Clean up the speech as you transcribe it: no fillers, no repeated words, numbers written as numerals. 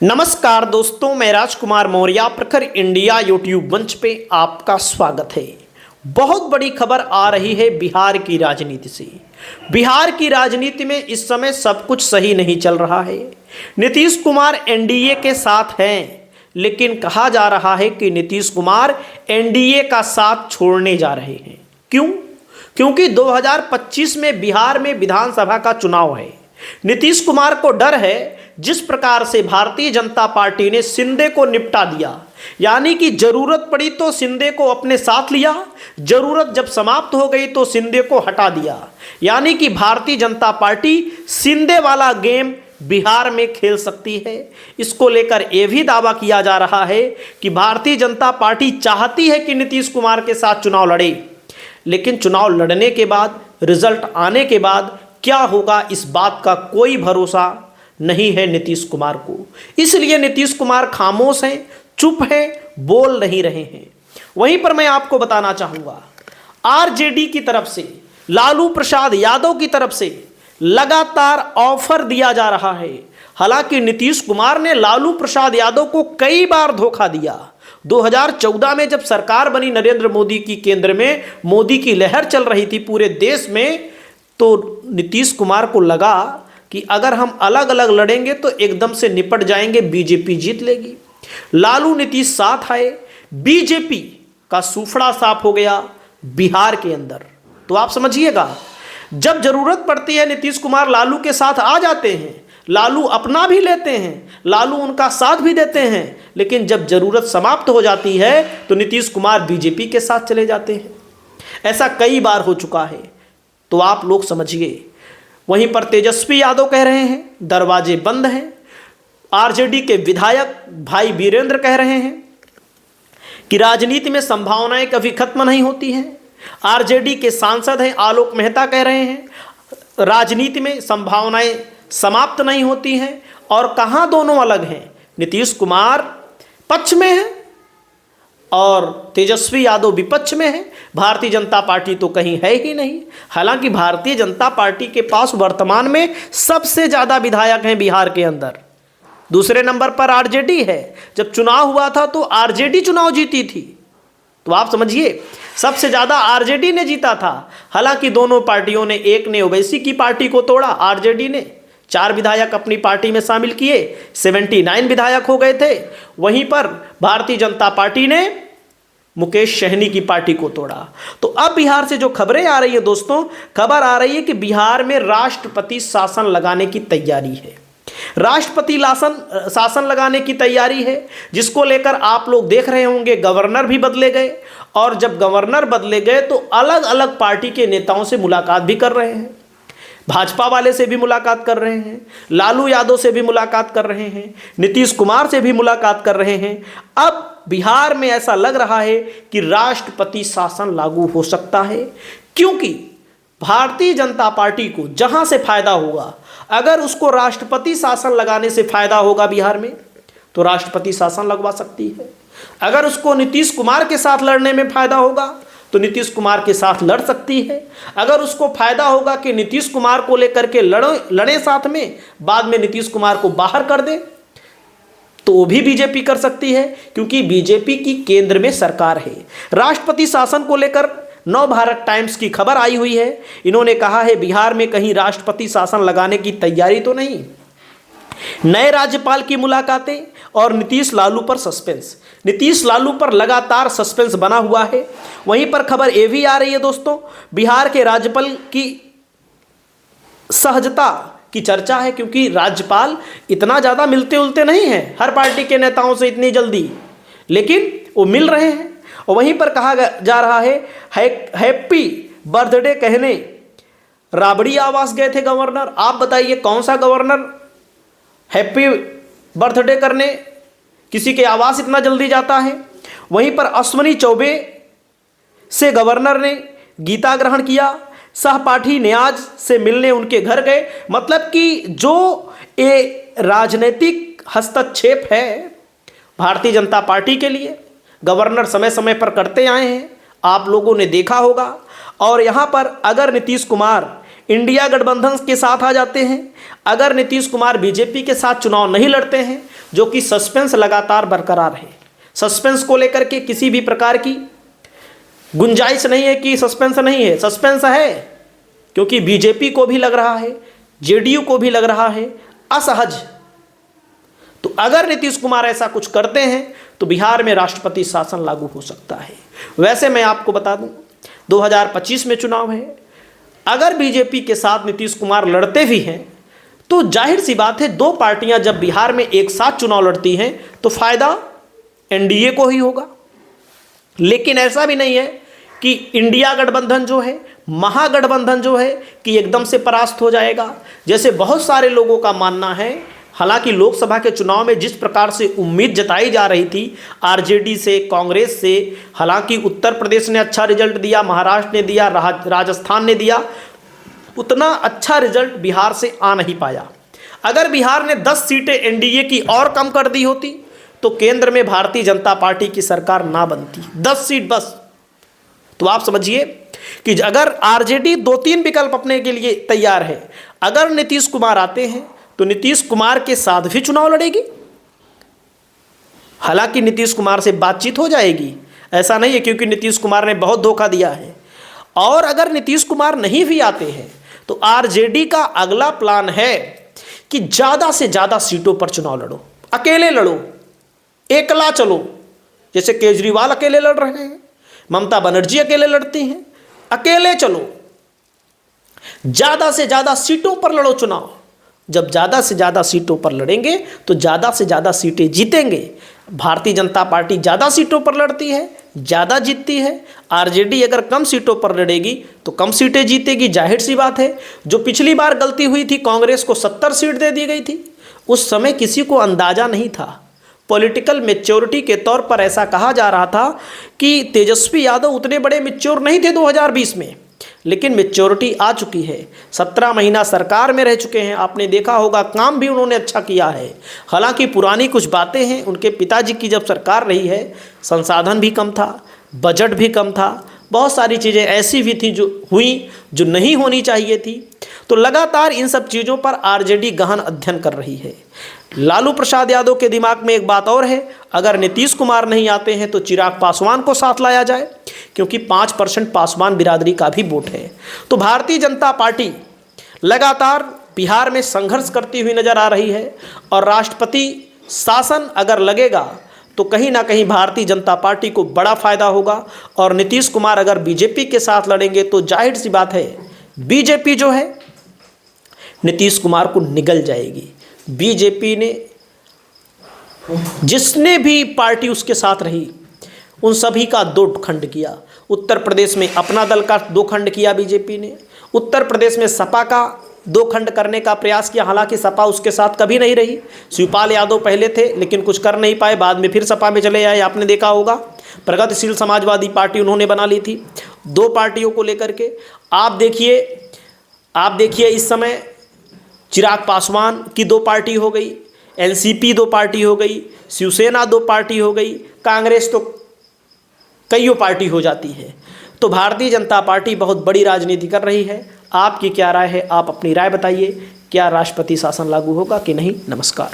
नमस्कार दोस्तों, मैं राजकुमार मौर्य प्रखर इंडिया यूट्यूब मंच पे आपका स्वागत है। बहुत बड़ी खबर आ रही है बिहार की राजनीति से। बिहार की राजनीति में इस समय सब कुछ सही नहीं चल रहा है। नीतीश कुमार एनडीए के साथ हैं, लेकिन कहा जा रहा है कि नीतीश कुमार एनडीए का साथ छोड़ने जा रहे हैं। क्यों? क्योंकि 2025 में बिहार में विधानसभा का चुनाव है। नीतीश कुमार को डर है, जिस प्रकार से भारतीय जनता पार्टी ने शिंदे को निपटा दिया, यानी कि जरूरत पड़ी तो शिंदे को अपने साथ लिया, जरूरत जब समाप्त हो गई तो शिंदे को हटा दिया। यानी कि भारतीय जनता पार्टी शिंदे वाला गेम बिहार में खेल सकती है। इसको लेकर यह भी दावा किया जा रहा है कि भारतीय जनता पार्टी चाहती है कि नीतीश कुमार के साथ चुनाव लड़े, लेकिन चुनाव लड़ने के बाद, रिजल्ट आने के बाद क्या होगा, इस बात का कोई भरोसा नहीं है नीतीश कुमार को। इसलिए नीतीश कुमार खामोश हैं, चुप हैं, बोल नहीं रहे हैं। वहीं पर मैं आपको बताना चाहूंगा, आरजेडी की तरफ से, लालू प्रसाद यादव की तरफ से लगातार ऑफर दिया जा रहा है। हालांकि नीतीश कुमार ने लालू प्रसाद यादव को कई बार धोखा दिया। 2014 में जब सरकार बनी नरेंद्र मोदी की, केंद्र में मोदी की लहर चल रही थी पूरे देश में, तो नीतीश कुमार को लगा कि अगर हम अलग अलग लड़ेंगे तो एकदम से निपट जाएंगे, बीजेपी जीत लेगी। लालू नीतीश साथ आए, बीजेपी का सूफड़ा साफ हो गया बिहार के अंदर। तो आप समझिएगा, जब जरूरत पड़ती है नीतीश कुमार लालू के साथ आ जाते हैं, लालू अपना भी लेते हैं, लालू उनका साथ भी देते हैं, लेकिन जब जरूरत समाप्त हो जाती है तो नीतीश कुमार बीजेपी के साथ चले जाते हैं। ऐसा कई बार हो चुका है, तो आप लोग समझिए। वहीं पर तेजस्वी यादव कह रहे हैं दरवाजे बंद हैं। आरजेडी के विधायक भाई वीरेंद्र कह रहे हैं कि राजनीति में संभावनाएं कभी खत्म नहीं होती हैं। आरजेडी के सांसद हैं आलोक मेहता कह रहे हैं राजनीति में संभावनाएं समाप्त नहीं होती हैं। और कहां दोनों अलग हैं? नीतीश कुमार पक्ष में है और तेजस्वी यादव विपक्ष में है। भारतीय जनता पार्टी तो कहीं है ही नहीं। हालांकि भारतीय जनता पार्टी के पास वर्तमान में सबसे ज़्यादा विधायक हैं बिहार के अंदर। दूसरे नंबर पर आरजेडी है। जब चुनाव हुआ था तो आरजेडी चुनाव जीती थी, तो आप समझिए सबसे ज़्यादा आरजेडी ने जीता था। हालांकि दोनों पार्टियों ने, एक ने ओवैसी की पार्टी को तोड़ा, आरजेडी ने 4 विधायक अपनी पार्टी में शामिल किए, 79 विधायक हो गए थे। वहीं पर भारतीय जनता पार्टी ने मुकेश सहनी की पार्टी को तोड़ा। तो अब बिहार से जो खबरें आ रही है दोस्तों, खबर आ रही है कि बिहार में राष्ट्रपति शासन लगाने की तैयारी है। राष्ट्रपति शासन लगाने की तैयारी है, जिसको लेकर आप लोग देख रहे होंगे गवर्नर भी बदले गए। और जब गवर्नर बदले गए तो अलग अलग पार्टी के नेताओं से मुलाकात भी कर रहे हैं। भाजपा वाले से भी मुलाकात कर रहे हैं, लालू यादव से भी मुलाकात कर रहे हैं, नीतीश कुमार से भी मुलाकात कर रहे हैं। अब बिहार में ऐसा लग रहा है कि राष्ट्रपति शासन लागू हो सकता है, क्योंकि भारतीय जनता पार्टी को जहां से फायदा होगा, अगर उसको राष्ट्रपति शासन लगाने से फायदा होगा बिहार में, तो राष्ट्रपति शासन लगवा सकती है। अगर उसको नीतीश कुमार के साथ लड़ने में फायदा होगा तो नीतीश कुमार के साथ लड़ सकती है। अगर उसको फायदा होगा कि नीतीश कुमार को लेकर के लड़े साथ में, बाद में नीतीश कुमार को बाहर कर दे, तो वो भी बीजेपी कर सकती है, क्योंकि बीजेपी की केंद्र में सरकार है। राष्ट्रपति शासन को लेकर नव भारत टाइम्स की खबर आई हुई है। इन्होंने कहा है बिहार में कहीं राष्ट्रपति शासन लगाने की तैयारी तो नहीं। नए राज्यपाल की मुलाकातें और नीतीश लालू पर सस्पेंस। नीतीश लालू पर लगातार सस्पेंस बना हुआ है। वहीं पर खबर ये भी आ रही है दोस्तों, बिहार के राज्यपाल की सहजता की चर्चा है, क्योंकि राज्यपाल इतना ज़्यादा मिलते उलते नहीं हैं हर पार्टी के नेताओं से इतनी जल्दी, लेकिन वो मिल रहे हैं। और वहीं पर कहा जा रहा है हैप्पी बर्थडे कहने राबड़ी आवास गए थे गवर्नर। आप बताइए कौन सा गवर्नर हैप्पी बर्थडे करने किसी के आवास इतना जल्दी जाता है? वहीं पर अश्वनी चौबे से गवर्नर ने गीता ग्रहण किया, सहपाठी न्याज से मिलने उनके घर गए। मतलब कि जो ये राजनीतिक हस्तक्षेप है भारतीय जनता पार्टी के लिए, गवर्नर समय समय पर करते आए हैं, आप लोगों ने देखा होगा। और यहाँ पर अगर नीतीश कुमार इंडिया गठबंधन के साथ आ जाते हैं, अगर नीतीश कुमार बीजेपी के साथ चुनाव नहीं लड़ते हैं, जो कि सस्पेंस लगातार बरकरार है, सस्पेंस को लेकर के किसी भी प्रकार की गुंजाइश नहीं है कि सस्पेंस नहीं है, सस्पेंस है, क्योंकि बीजेपी को भी लग रहा है, जेडीयू को भी लग रहा है असहज। तो अगर नीतीश कुमार ऐसा कुछ करते हैं तो बिहार में राष्ट्रपति शासन लागू हो सकता है। वैसे मैं आपको बता दूं, 2025 में चुनाव है, अगर बीजेपी के साथ नीतीश कुमार लड़ते भी हैं तो जाहिर सी बात है, दो पार्टियां जब बिहार में एक साथ चुनाव लड़ती हैं तो फायदा एनडीए को ही होगा। लेकिन ऐसा भी नहीं है कि इंडिया गठबंधन जो है, महागठबंधन जो है, कि एकदम से परास्त हो जाएगा, जैसे बहुत सारे लोगों का मानना है। हालांकि लोकसभा के चुनाव में जिस प्रकार से उम्मीद जताई जा रही थी आरजेडी से, कांग्रेस से, हालांकि उत्तर प्रदेश ने अच्छा रिजल्ट दिया, महाराष्ट्र ने दिया, राजस्थान ने दिया, उतना अच्छा रिजल्ट बिहार से आ नहीं पाया। अगर बिहार ने 10 सीटें एनडीए की और कम कर दी होती तो केंद्र में भारतीय जनता पार्टी की सरकार ना बनती, 10 सीट बस। तो आप समझिए कि अगर आरजेडी 2-3 विकल्प अपने के लिए तैयार है, अगर नीतीश कुमार आते हैं तो नीतीश कुमार के साथ भी चुनाव लड़ेगी। हालांकि नीतीश कुमार से बातचीत हो जाएगी, ऐसा नहीं है, क्योंकि नीतीश कुमार ने बहुत धोखा दिया है। और अगर नीतीश कुमार नहीं भी आते हैं तो आरजेडी का अगला प्लान है कि ज़्यादा से ज़्यादा सीटों पर चुनाव लड़ो, अकेले लड़ो, एकला चलो, जैसे केजरीवाल अकेले लड़ रहे हैं, ममता बनर्जी अकेले लड़ती हैं, अकेले चलो, ज़्यादा से ज़्यादा सीटों पर लड़ो चुनाव। जब ज़्यादा से ज़्यादा सीटों पर लड़ेंगे तो ज़्यादा से ज़्यादा सीटें जीतेंगे। भारतीय जनता पार्टी ज़्यादा सीटों पर लड़ती है, ज़्यादा जीतती है। आरजेडी अगर कम सीटों पर लड़ेगी तो कम सीटें जीतेगी, जाहिर सी बात है। जो पिछली बार गलती हुई थी, कांग्रेस को 70 सीट दे दी गई थी, उस समय किसी को अंदाज़ा नहीं था। पॉलिटिकल मैच्योरिटी के तौर पर ऐसा कहा जा रहा था कि तेजस्वी यादव उतने बड़े मैच्योर नहीं थे 2020 में, लेकिन मैच्योरिटी आ चुकी है। 17 महीना सरकार में रह चुके हैं, आपने देखा होगा, काम भी उन्होंने अच्छा किया है। हालांकि पुरानी कुछ बातें हैं, उनके पिताजी की जब सरकार रही है, संसाधन भी कम था, बजट भी कम था, बहुत सारी चीज़ें ऐसी भी थी जो नहीं होनी चाहिए थी। तो लगातार इन सब चीज़ों पर आरजेडी गहन अध्ययन कर रही है। लालू प्रसाद यादव के दिमाग में एक बात और है, अगर नीतीश कुमार नहीं आते हैं तो चिराग पासवान को साथ लाया जाए, क्योंकि 5% पासवान बिरादरी का भी वोट है। तो भारतीय जनता पार्टी लगातार बिहार में संघर्ष करती हुई नजर आ रही है, और राष्ट्रपति शासन अगर लगेगा तो कहीं ना कहीं भारतीय जनता पार्टी को बड़ा फायदा होगा। और नीतीश कुमार अगर बीजेपी के साथ लड़ेंगे तो जाहिर सी बात है, बीजेपी जो है नीतीश कुमार को निगल जाएगी। बीजेपी ने जिसने भी पार्टी उसके साथ रही उन सभी का 2 खंड किया। उत्तर प्रदेश में अपना दल का 2 खंड किया बीजेपी ने, उत्तर प्रदेश में सपा का 2 खंड करने का प्रयास किया। हालांकि सपा उसके साथ कभी नहीं रही, शिवपाल यादव पहले थे लेकिन कुछ कर नहीं पाए, बाद में फिर सपा में चले आए, आपने देखा होगा। प्रगतिशील समाजवादी पार्टी उन्होंने बना ली थी। 2 पार्टियों को लेकर के आप देखिए इस समय चिराग पासवान की 2 पार्टी हो गई, एनसीपी 2 पार्टी हो गई, शिवसेना 2 पार्टी हो गई, कांग्रेस तो कईयों पार्टी हो जाती है। तो भारतीय जनता पार्टी बहुत बड़ी राजनीति कर रही है। आपकी क्या राय है? आप अपनी राय बताइए। क्या राष्ट्रपति शासन लागू होगा कि नहीं? नमस्कार।